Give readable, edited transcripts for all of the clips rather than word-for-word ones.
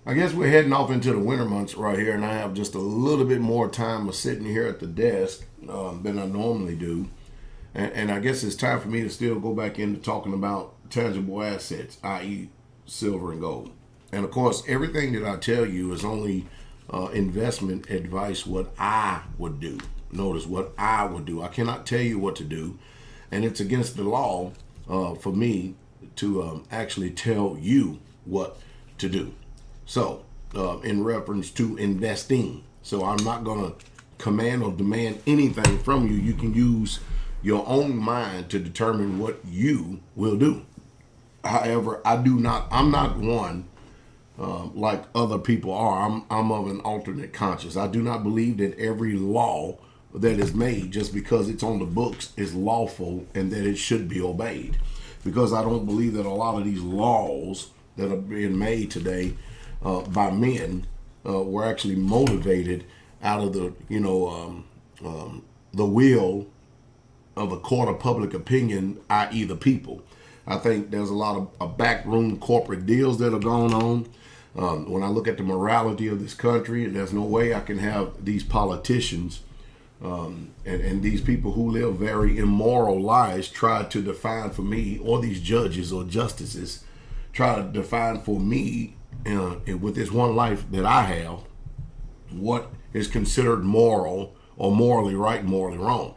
I guess we're heading off into the winter months right here, and I have just a little bit more time of sitting here at the desk than I normally do. And I guess it's time for me to still go back into talking about tangible assets, i.e., silver and gold. And of course, everything that I tell you is only investment advice, what I would do. Notice what I would do. I cannot tell you what to do, and it's against the law for me to actually tell you what to do. So, in reference to investing, so I'm not going to command or demand anything from you. You can use your own mind to determine what you will do. However, I'm not one like other people are. I'm of an alternate conscience. I do not believe that every law that is made just because it's on the books is lawful and that it should be obeyed. Because I don't believe that a lot of these laws that are being made today by men were actually motivated out of the will of the court of public opinion, i.e., the people. I think there's a lot of backroom corporate deals that are going on. When I look at the morality of this country, there's no way I can have these politicians and these people who live very immoral lives try to define for me, or these judges or justices try to define for me, with this one life that I have, what is considered moral or morally right, morally wrong.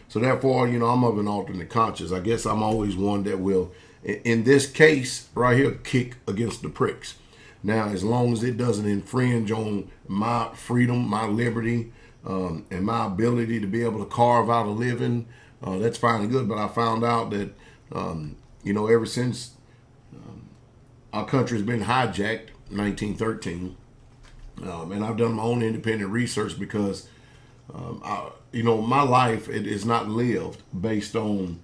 So therefore, I'm of an alternate conscience. I guess I'm always one that will, in this case right here, kick against the pricks. Now, as long as it doesn't infringe on my freedom, my liberty, and my ability to be able to carve out a living, that's fine and good. But I found out that, ever since our country has been hijacked, 1913, and I've done my own independent research because my life, it is not lived based on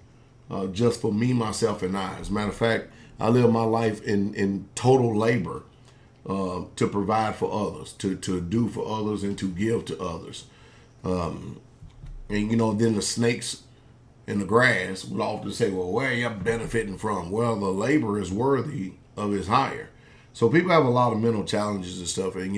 just for me, myself, and I. As a matter of fact, I live my life in total labor to provide for others, to do for others, and to give to others. Then the snakes in the grass would often say, well, where are you benefiting from? Well, the labor is worthy of his hire. So people have a lot of mental challenges and stuff. And,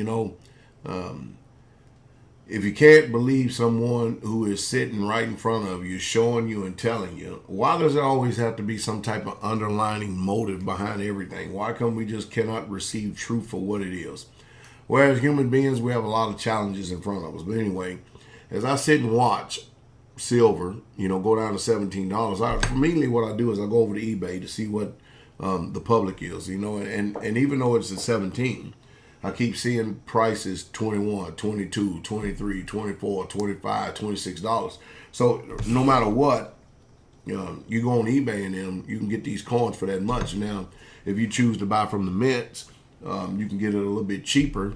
if you can't believe someone who is sitting right in front of you, showing you and telling you, why does there always have to be some type of underlining motive behind everything? Why come we just cannot receive truth for what it is? Whereas human beings, we have a lot of challenges in front of us. But anyway, as I sit and watch silver, go down to $17, immediately what I do is I go over to eBay to see what the public is, and even though it's at 17, I keep seeing prices 21, 22, 23, 24, 25, $26. So no matter what, you go on eBay and then you can get these coins for that much. Now, if you choose to buy from the mints, you can get it a little bit cheaper.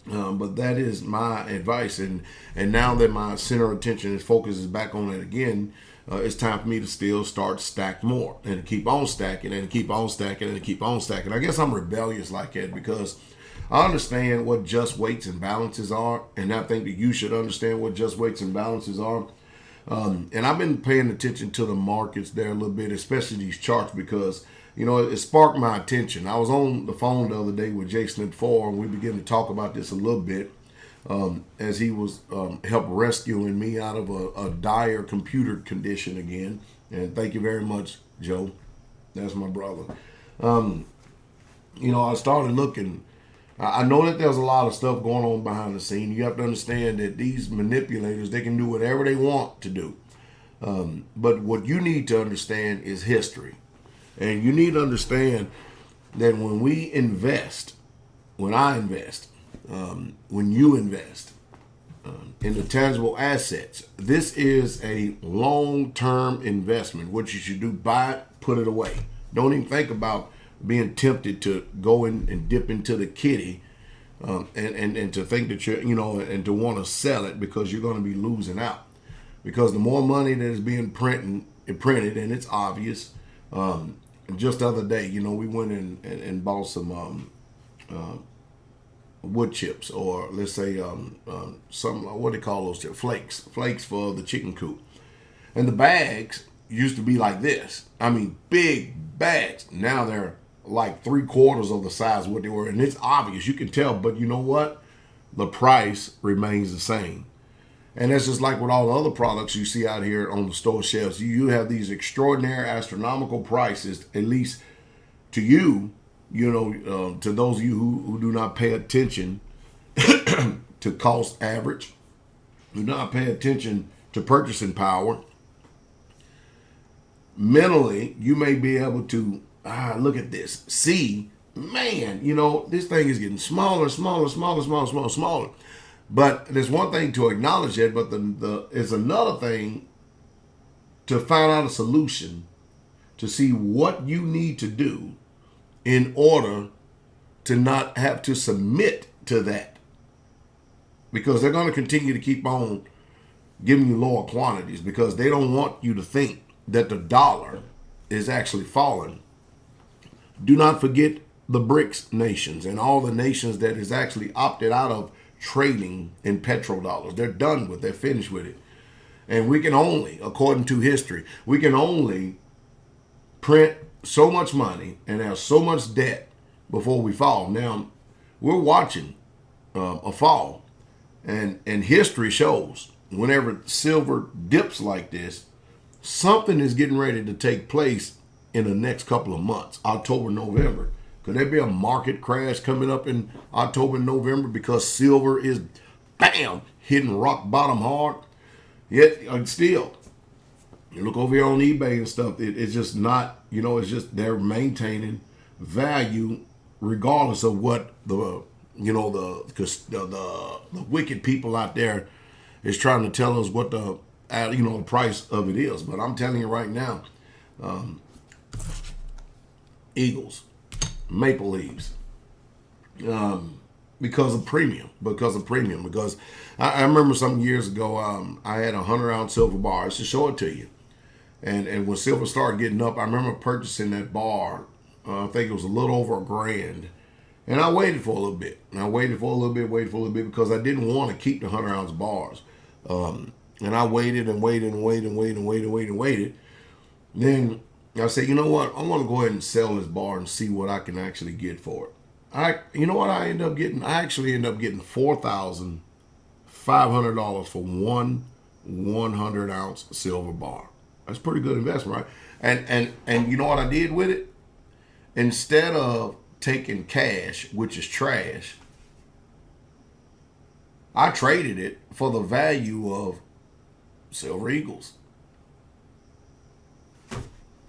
But that is my advice. And now that my center of attention and focus is back on it again, it's time for me to still start stack more and to keep on stacking and to keep on stacking and to keep on stacking. I guess I'm rebellious like that because I understand what just weights and balances are, and I think that you should understand what just weights and balances are. And I've been paying attention to the markets there a little bit, especially these charts, because it sparked my attention. I was on the phone the other day with Jason Four, and we began to talk about this a little bit as he was help rescuing me out of a dire computer condition again. And thank you very much, Joe. That's my brother. I started looking. I know that there's a lot of stuff going on behind the scene. You have to understand that these manipulators, they can do whatever they want to do. But what you need to understand is history. And you need to understand that when we invest, when I invest, when you invest in the tangible assets, this is a long-term investment. What you should do, buy it, put it away. Don't even think about being tempted to go in and dip into the kitty and to think that and to want to sell it because you're going to be losing out. Because the more money that is being printed, and it's obvious. Just the other day, we went in and bought some wood chips, or let's say some, what do they call those chips? Flakes for the chicken coop. And the bags used to be like this. I mean, big bags. Now they're like 3/4 of the size of what they were, and it's obvious. You can tell, but you know what? The price remains the same. And that's just like with all the other products you see out here on the store shelves. You have these extraordinary, astronomical prices, at least to you, to those of you who do not pay attention to cost average, do not pay attention to purchasing power. Mentally, you may be able to look at this, see, man, this thing is getting smaller, smaller, smaller, smaller, smaller, smaller. But there's one thing to acknowledge it, but it's another thing to find out a solution to see what you need to do in order to not have to submit to that. Because they're going to continue to keep on giving you lower quantities because they don't want you to think that the dollar is actually falling. Do not forget the BRICS nations and all the nations that is actually opted out of trading in petrodollars. They're done with it. They're finished with it. And we can only, according to history, we can only print so much money and have so much debt before we fall. Now, we're watching a fall. And history shows whenever silver dips like this, something is getting ready to take place in the next couple of months, October, November. Could there be a market crash coming up in October, November because silver is, bam, hitting rock bottom hard? Yet, still, you look over here on eBay and stuff, it's just not, it's just they're maintaining value regardless of what the wicked people out there is trying to tell us what the price of it is. But I'm telling you right now, Eagles, Maple Leaves, because of premium. Because I remember some years ago, I had a 100-ounce silver bar. I should show it to you. And when silver started getting up, I remember purchasing that bar. I think it was a little over $1,000. And I waited for a little bit. Waited for a little bit because I didn't want to keep the 100-ounce bars. And I waited and waited and waited and waited and waited and waited and waited. Then I said, you know what? I'm going to go ahead and sell this bar and see what I can actually get for it. You know what I end up getting? I actually end up getting $4,500 for one 100-ounce silver bar. That's a pretty good investment, right? And you know what I did with it? Instead of taking cash, which is trash, I traded it for the value of Silver Eagles.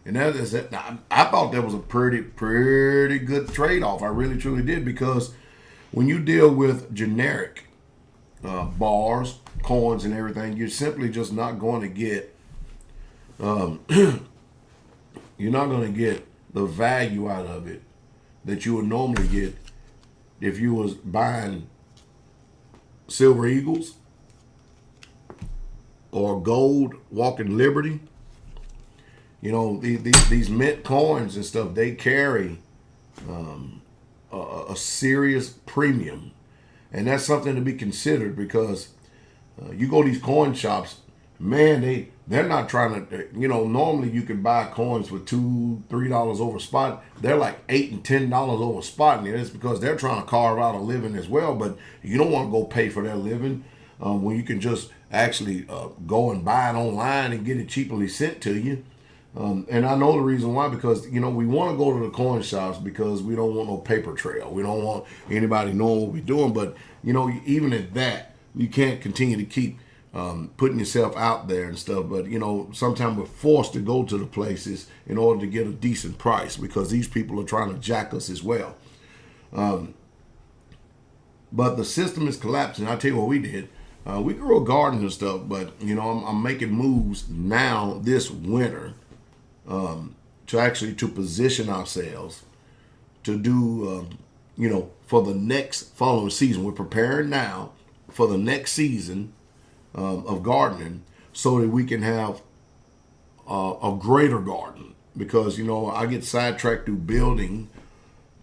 And that is it. Now, I thought that was a pretty good trade-off. I really, truly did, because when you deal with generic bars, coins, and everything, you're simply just not going to get you're not going to get the value out of it that you would normally get if you was buying Silver Eagles or gold Walking Liberty. These mint coins and stuff, they carry a serious premium. And that's something to be considered, because you go to these coin shops, man, they're not trying to, normally you can buy coins for $2-3 over spot. They're like $8 and $10 over spot. And it's because they're trying to carve out a living as well. But you don't want to go pay for their living when you can just actually go and buy it online and get it cheaply sent to you. And I know the reason why, because, we want to go to the coin shops because we don't want no paper trail. We don't want anybody knowing what we're doing. But, even at that, you can't continue to keep putting yourself out there and stuff. But, sometimes we're forced to go to the places in order to get a decent price, because these people are trying to jack us as well. But the system is collapsing. I'll tell you what we did. We grew a garden and stuff, but, I'm making moves now this winter to position ourselves to do, for the next following season. We're preparing now for the next season of gardening, so that we can have a greater garden. Because, I get sidetracked through building,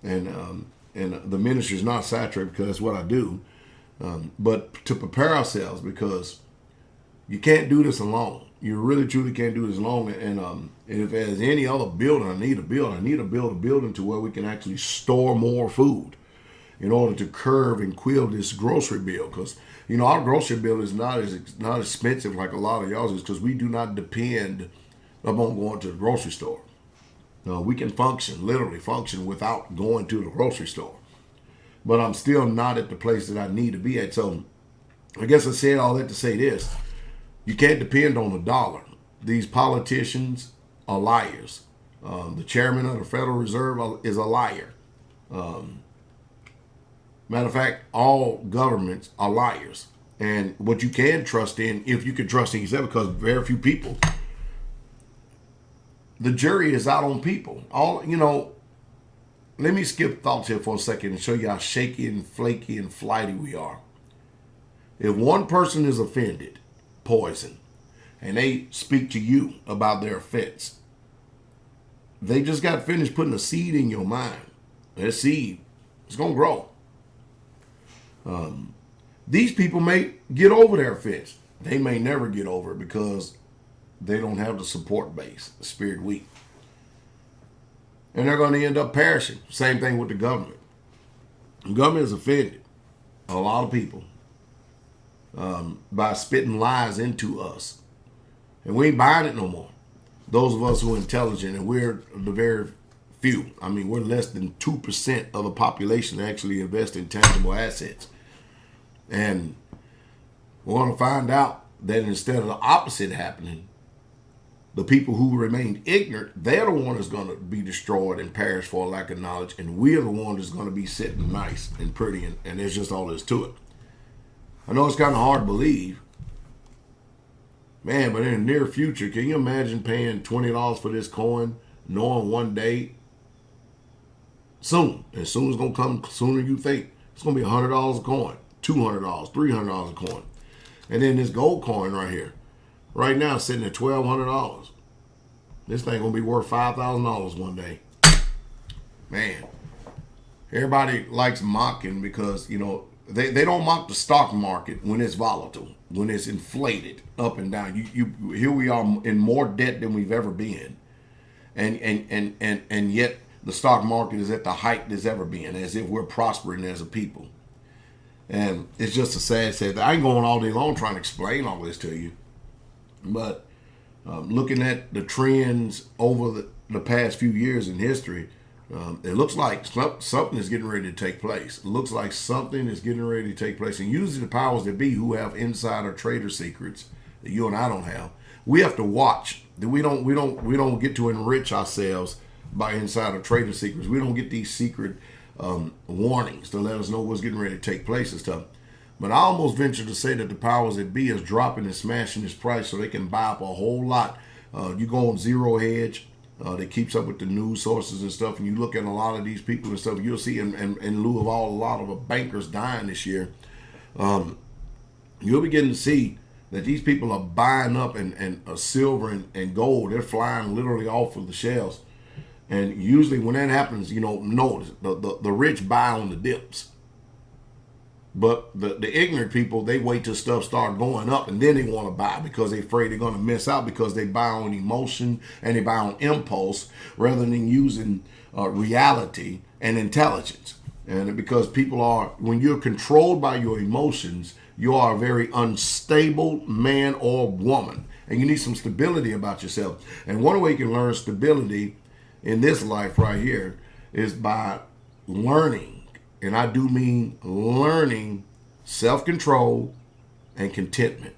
and the ministry is not sidetracked because that's what I do. But to prepare ourselves, because You can't do this alone. You really truly can't do this alone. And if there's any other building, I need to build a building to where we can actually store more food in order to curb and quill this grocery bill. Because our grocery bill is not expensive like a lot of y'all's, because we do not depend upon going to the grocery store. We can literally function without going to the grocery store. But I'm still not at the place that I need to be at. So I guess I said all that to say this. You can't depend on the dollar. These politicians are liars. The chairman of the Federal Reserve is a liar. Matter of fact, all governments are liars. And what you can trust in, if you can trust in yourself, because very few people, the jury is out on people. Let me skip thoughts here for a second and show you how shaky and flaky and flighty we are. If one person is offended, poison, and they speak to you about their offense, they just got finished putting a seed in your mind. That seed is going to grow. These people may get over their offense. They may never get over it because they don't have the support base, the spirit weak. And they're going to end up perishing. Same thing with the government. The government is offended a lot of people by spitting lies into us. And we ain't buying it no more. Those of us who are intelligent, and we're the very few. I mean, we're less than 2% of the population that actually invest in tangible assets. And we're going to find out that instead of the opposite happening, the people who remained ignorant, they're the one that's going to be destroyed and perish for a lack of knowledge. And we're the one that's going to be sitting nice and pretty. And there's just all there is to it. I know it's kind of hard to believe. Man, but in the near future, can you imagine paying $20 for this coin, knowing one day, soon as it's going to come sooner you think, it's going to be $100 a coin, $200, $300 a coin. And then this gold coin right here, right now sitting at $1,200. This thing going to be worth $5,000 one day. Man, everybody likes mocking because, they don't mock the stock market when it's volatile, when it's inflated up and down. You here we are in more debt than we've ever been, and yet the stock market is at the height it's ever been, as if we're prospering as a people. And it's just a sad that I ain't going all day long trying to explain all this to you, but looking at the trends over the past few years in history. It looks like something is getting ready to take place. It looks like something is getting ready to take place. And usually the powers that be who have insider trader secrets that you and I don't have, we have to watch. That we don't get to enrich ourselves by insider trader secrets. We don't get these secret warnings to let us know what's getting ready to take place and stuff. But I almost venture to say that the powers that be is dropping and smashing this price so they can buy up a whole lot. You go on Zero Hedge. That keeps up with the news sources and stuff, and you look at a lot of these people and stuff, you'll see in lieu of a lot of bankers dying this year, you'll begin to see that these people are buying up and silver and gold. They're flying literally off of the shelves. And usually when that happens, notice the rich buy on the dips. But the ignorant people, they wait till stuff start going up and then they want to buy because they're afraid they're going to miss out, because they buy on emotion and they buy on impulse rather than using reality and intelligence. And because people are, when you're controlled by your emotions, you are a very unstable man or woman. And you need some stability about yourself. And one way you can learn stability in this life right here is by learning. And I do mean learning self-control and contentment.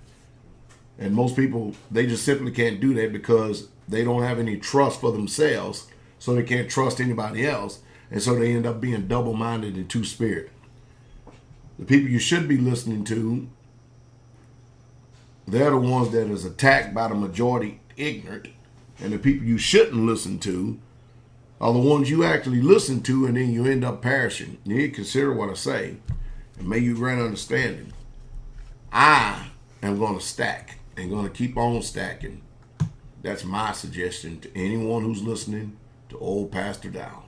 And most people, they just simply can't do that because they don't have any trust for themselves, so they can't trust anybody else. And so they end up being double-minded and two-spirit. The people you should be listening to, they're the ones that is attacked by the majority ignorant. And the people you shouldn't listen to are the ones you actually listen to, and then you end up perishing. You need to consider what I say, and may you grant understanding. I am going to stack and going to keep on stacking. That's my suggestion to anyone who's listening to old Pastor Dow.